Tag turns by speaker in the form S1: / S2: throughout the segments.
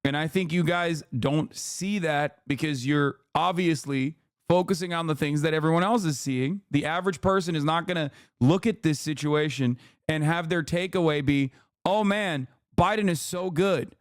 S1: And I think you guys don't see that because you're obviously focusing on the things that everyone else is seeing. The average person is not going to look at this situation and have their takeaway be, oh man, Biden is so good.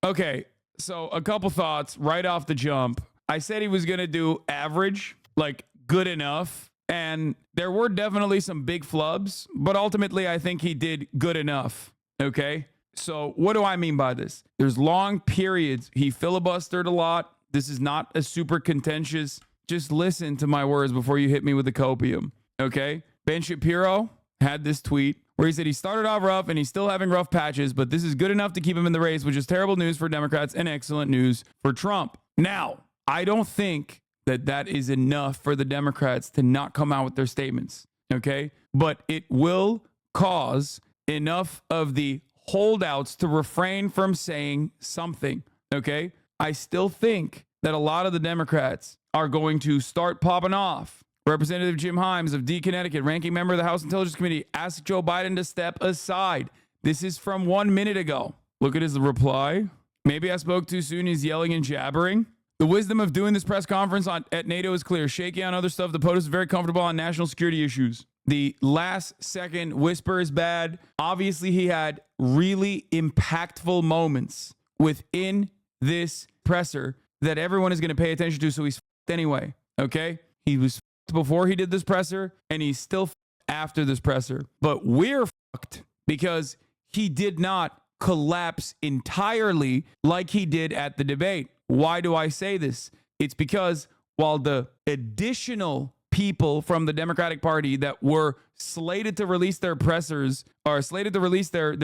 S1: Okay, so a couple thoughts right off the jump. I said he was going to do average, like good enough. And there were definitely some big flubs, but ultimately I think he did good enough. Okay, so what do I mean by this? There's long periods. He filibustered a lot. This is not a super contentious. Just listen to my words before you hit me with the copium. Okay, Ben Shapiro had this tweet where he said he started off rough and he's still having rough patches, but this is good enough to keep him in the race, which is terrible news for Democrats and excellent news for Trump. Now, I don't think that is enough for the Democrats to not come out with their statements, okay? But it will cause enough of the holdouts to refrain from saying something, okay? I still think that a lot of the Democrats are going to start popping off. Representative Jim Himes of D. Connecticut, ranking member of the House Intelligence Committee, asked Joe Biden to step aside. This is from 1 minute ago. Look at his reply. Maybe I spoke too soon. He's yelling and jabbering. The wisdom of doing this press conference at NATO is clear. Shaky on other stuff. The POTUS is very comfortable on national security issues. The last second whisper is bad. Obviously, he had really impactful moments within this presser that everyone is going to pay attention to. So he's anyway. Okay. He was before he did this presser, and he's still after this presser. But we're fucked because he did not collapse entirely like he did at the debate. Why do I say this? It's because while the additional people from the Democratic Party that were slated to release their pressers or slated to release their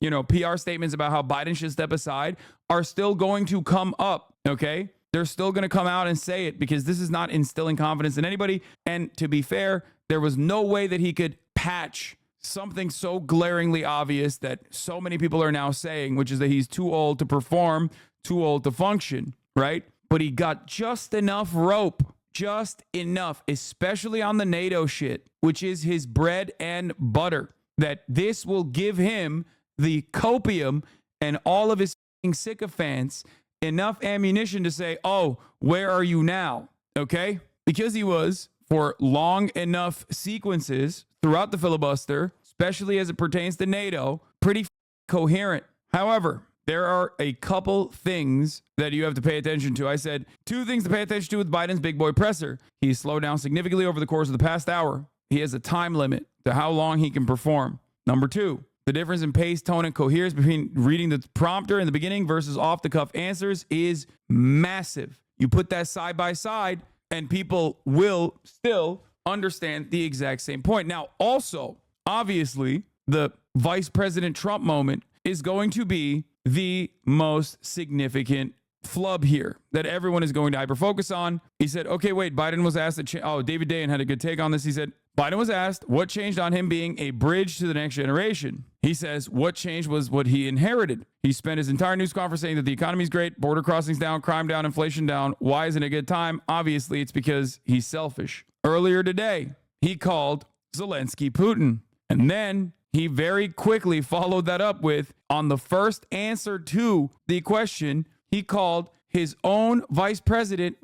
S1: PR statements about how Biden should step aside are still going to come up, okay? They're still going to come out and say it because this is not instilling confidence in anybody. And to be fair, there was no way that he could patch something so glaringly obvious that so many people are now saying, which is that he's too old to perform, too old to function, right? But he got just enough rope, just enough, especially on the NATO shit, which is his bread and butter, that this will give him the copium and all of his sycophants enough ammunition to say, oh, where are you now? Okay? Because he was, for long enough sequences throughout the filibuster, especially as it pertains to NATO, pretty coherent. However, there are a couple things that you have to pay attention to. I said 2 things to pay attention to with Biden's big boy presser. He's slowed down significantly over the course of the past hour. He has a time limit to how long he can perform. Number 2, the difference in pace, tone, and coherence between reading the prompter in the beginning versus off-the-cuff answers is massive. You put that side by side, and people will still understand the exact same point. Now, also, obviously, the Vice President Trump moment is going to be the most significant flub here that everyone is going to hyper-focus on. He said, okay, wait, Biden was asked to David Dayen had a good take on this. He said, Biden was asked what changed on him being a bridge to the next generation. He says what changed was what he inherited. He spent his entire news conference saying that the economy is great, border crossings down, crime down, inflation down. Why isn't it a good time? Obviously, it's because he's selfish. Earlier today, he called Zelensky Putin. And then he very quickly followed that up with, on the first answer to the question, he called his own Vice President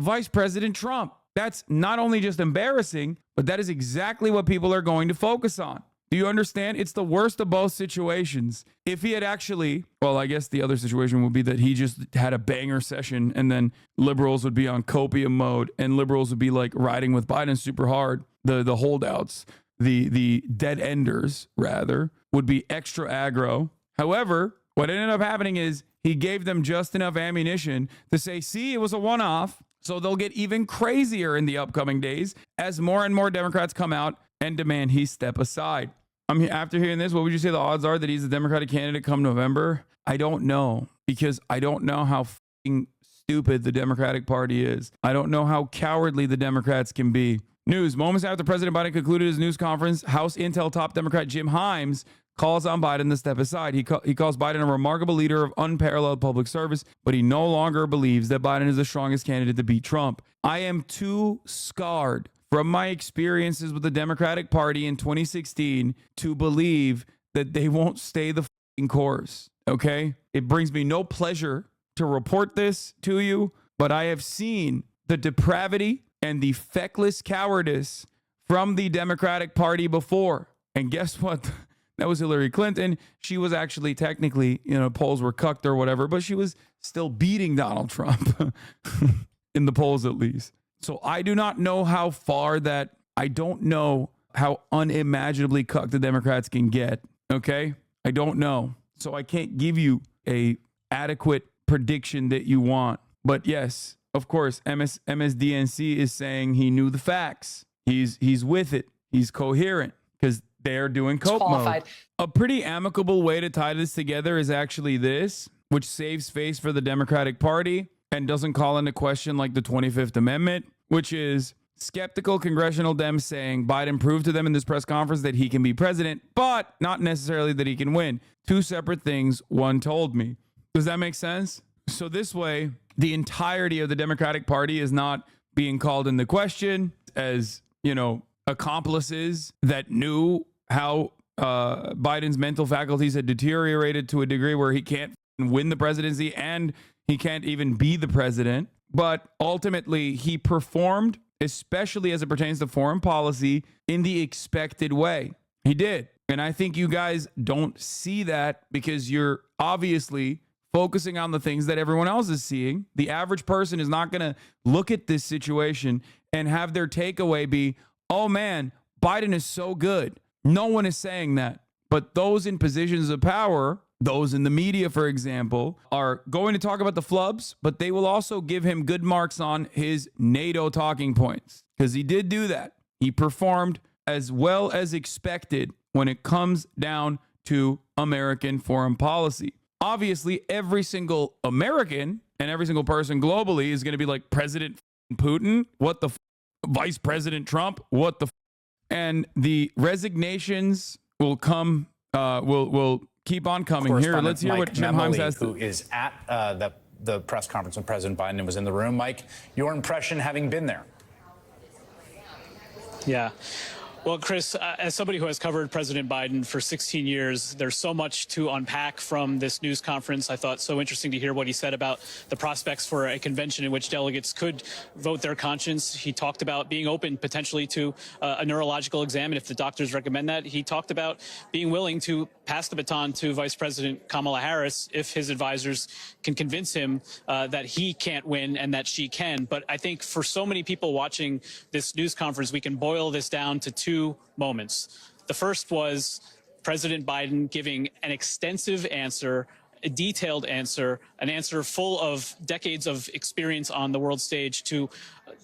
S1: Trump. That's not only just embarrassing, but that is exactly what people are going to focus on. Do you understand? It's the worst of both situations. If he had actually, well, I guess the other situation would be that he just had a banger session and then liberals would be on copium mode and liberals would be like riding with Biden super hard. The holdouts, the dead enders, rather, would be extra aggro. However, what ended up happening is he gave them just enough ammunition to say, see, it was a one-off. So they'll get even crazier in the upcoming days as more and more Democrats come out and demand he step aside. After hearing this, what would you say the odds are that he's the Democratic candidate come November? I don't know, because I don't know how stupid the Democratic Party is. I don't know how cowardly the Democrats can be. News. Moments after President Biden concluded his news conference, House Intel top Democrat Jim Himes calls on Biden to step aside. He calls Biden a remarkable leader of unparalleled public service, but he no longer believes that Biden is the strongest candidate to beat Trump. I am too scarred from my experiences with the Democratic Party in 2016 to believe that they won't stay the course. Okay. It brings me no pleasure to report this to you, but I have seen the depravity and the feckless cowardice from the Democratic Party before. And guess what? That was Hillary Clinton. She was actually technically, polls were cucked or whatever, but she was still beating Donald Trump in the polls at least. So I do not know how far I don't know how unimaginably cucked the Democrats can get. Okay. I don't know. So I can't give you a adequate prediction that you want. But yes, of course, MSDNC is saying he knew the facts. He's with it. He's coherent because they're doing cope mode. A pretty amicable way to tie this together is actually this, which saves face for the Democratic Party and doesn't call into question like the 25th Amendment, which is skeptical congressional Dems saying Biden proved to them in this press conference that he can be president, but not necessarily that he can win. Two separate things, one told me. Does that make sense? So this way, the entirety of the Democratic Party is not being called into question as, accomplices that knew how Biden's mental faculties had deteriorated to a degree where he can't win the presidency and he can't even be the president. But ultimately, he performed, especially as it pertains to foreign policy, in the expected way. He did. And I think you guys don't see that because you're obviously focusing on the things that everyone else is seeing. The average person is not going to look at this situation and have their takeaway be, oh man, Biden is so good. No one is saying that. But those in positions of power, those in the media, for example, are going to talk about the flubs, but they will also give him good marks on his NATO talking points because he did do that. He performed as well as expected when it comes down to American foreign policy. Obviously, every single American and every single person globally is going to be like President Putin. What the Vice President Trump? What the and the resignations will come, will keep on coming. Here, let's hear what Jim Himes has to.
S2: Who is at the press conference with President Biden and was in the room. Mike, your impression having been there?
S3: Yeah. Well, Chris, as somebody who has covered President Biden for 16 years, there's so much to unpack from this news conference. I thought so interesting to hear what he said about the prospects for a convention in which delegates could vote their conscience. He talked about being open potentially to a neurological exam, and if the doctors recommend that. He talked about being willing to pass the baton to Vice President Kamala Harris if his advisors can convince him that he can't win and that she can. But I think for so many people watching this news conference, we can boil this down to two moments. The first was President Biden giving an extensive answer, a detailed answer, an answer full of decades of experience on the world stage to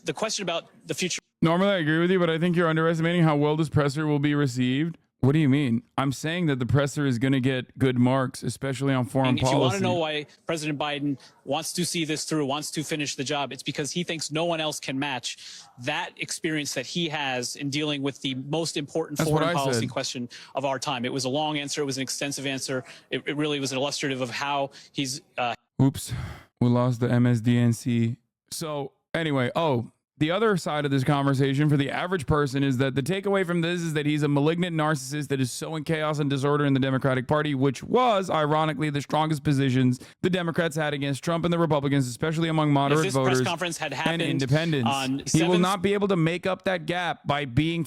S3: the question about the future.
S1: Normally, I agree with you, but I think you're underestimating how well this presser will be received. What do you mean? I'm saying that the presser is going to get good marks, especially on foreign policy. If you want
S3: to know why President Biden wants to see this through, wants to finish the job, it's because he thinks no one else can match that experience that he has in dealing with the most important foreign policy question of our time. It was a long answer. It was an extensive answer. It really was illustrative of how he's...
S1: Oops, we lost the MSDNC. So anyway, the other side of this conversation for the average person is that the takeaway from this is that he's a malignant narcissist that is sowing chaos and disorder in the Democratic Party, which was, ironically, the strongest positions the Democrats had against Trump and the Republicans, especially among moderate voters and independents. He will not be able to make up that gap by being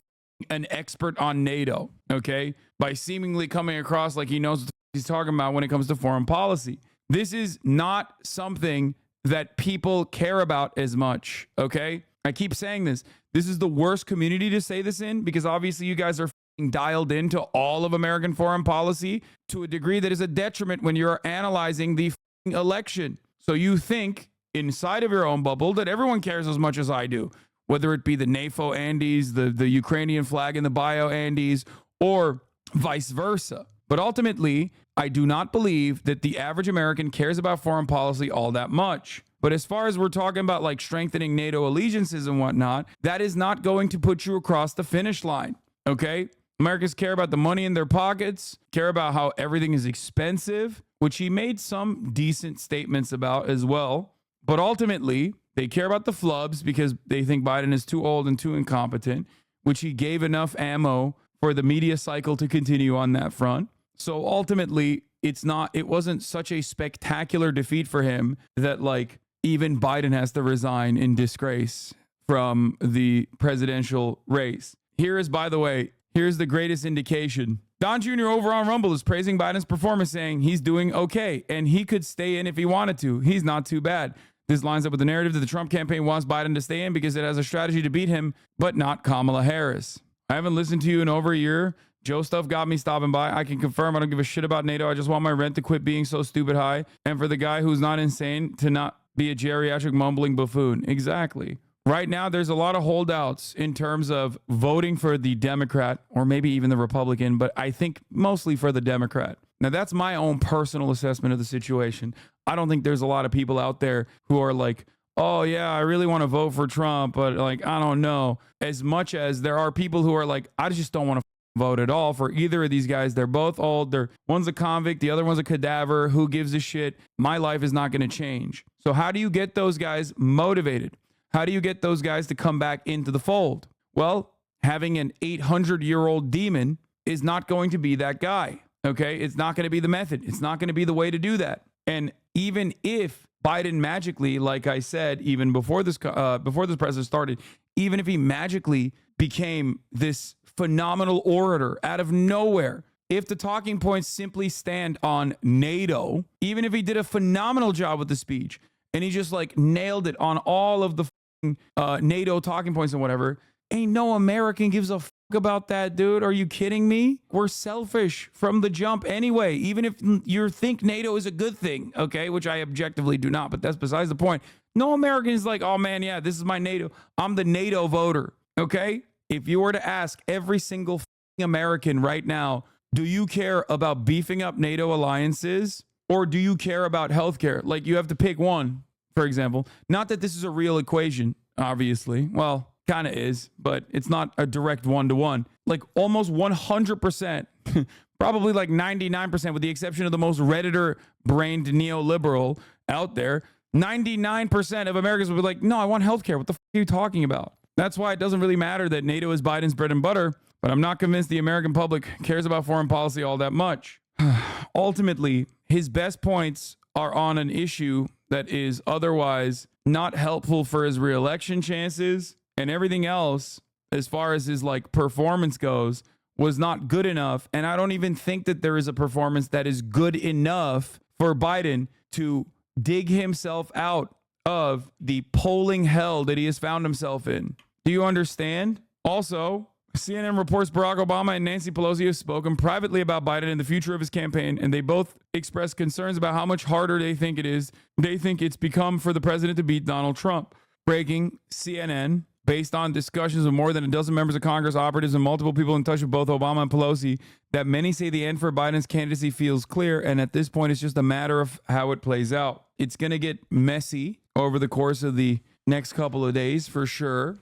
S1: an expert on NATO, okay? By seemingly coming across like he knows what he's talking about when it comes to foreign policy. This is not something that people care about as much, okay? I keep saying this. This is the worst community to say this in because obviously you guys are dialed into all of American foreign policy to a degree that is a detriment when you're analyzing the election. So you think inside of your own bubble that everyone cares as much as I do, whether it be the NATO Andes, the Ukrainian flag in the bio Andes, or vice versa. But ultimately, I do not believe that the average American cares about foreign policy all that much. But as far as we're talking about like strengthening NATO allegiances and whatnot, that is not going to put you across the finish line, okay? Americans care about the money in their pockets, care about how everything is expensive, which he made some decent statements about as well. But ultimately, they care about the flubs because they think Biden is too old and too incompetent, which he gave enough ammo for the media cycle to continue on that front. So ultimately, it wasn't such a spectacular defeat for him that like even Biden has to resign in disgrace from the presidential race. Here's the greatest indication. Don Jr. over on Rumble is praising Biden's performance, saying he's doing okay and he could stay in if he wanted to. He's not too bad. This lines up with the narrative that the Trump campaign wants Biden to stay in because it has a strategy to beat him, but not Kamala Harris. I haven't listened to you in over a year. Joe stuff got me stopping by. I can confirm I don't give a shit about NATO. I just want my rent to quit being so stupid high. And for the guy who's not insane to not be a geriatric mumbling buffoon. Exactly. Right now, there's a lot of holdouts in terms of voting for the Democrat or maybe even the Republican, but I think mostly for the Democrat. Now, that's my own personal assessment of the situation. I don't think there's a lot of people out there who are like, oh, yeah, I really want to vote for Trump, but like, I don't know. As much as there are people who are like, I just don't want to vote at all for either of these guys. They're both old. One's a convict. The other one's a cadaver. Who gives a shit? My life is not going to change. So how do you get those guys motivated? How do you get those guys to come back into the fold? Well, having an 800-year-old demon is not going to be that guy. Okay? It's not going to be the method. It's not going to be the way to do that. And even if Biden magically, like I said, even before this president started, even if he magically became this phenomenal orator out of nowhere, if the talking points simply stand on NATO, even if he did a phenomenal job with the speech and he just like nailed it on all of the NATO talking points and whatever, ain't no American gives a fuck about that, dude. Are you kidding me? We're selfish from the jump anyway, even if you think NATO is a good thing, okay, which I objectively do not, but that's besides the point. No American is like, oh man, yeah, this is my NATO. I'm the NATO voter, okay? If you were to ask every single American right now, do you care about beefing up NATO alliances or do you care about healthcare? Like you have to pick one, for example. Not that this is a real equation, obviously. Well, kind of is, but it's not a direct one-to-one. Like almost 100%, probably like 99%, with the exception of the most Redditor-brained neoliberal out there, 99% of Americans would be like, no, I want healthcare. What the fuck are you talking about? That's why it doesn't really matter that NATO is Biden's bread and butter, but I'm not convinced the American public cares about foreign policy all that much. Ultimately, his best points are on an issue that is otherwise not helpful for his reelection chances, and everything else, as far as his like performance goes, was not good enough. And I don't even think that there is a performance that is good enough for Biden to dig himself out of the polling hell that he has found himself in. Do you understand? Also, CNN reports Barack Obama and Nancy Pelosi have spoken privately about Biden and the future of his campaign, and they both expressed concerns about how much harder they think it's become for the president to beat Donald Trump. Breaking, CNN, based on discussions with more than a dozen members of Congress, operatives, and multiple people in touch with both Obama and Pelosi, that many say the end for Biden's candidacy feels clear, and at this point, it's just a matter of how it plays out. It's going to get messy over the course of the next couple of days, for sure.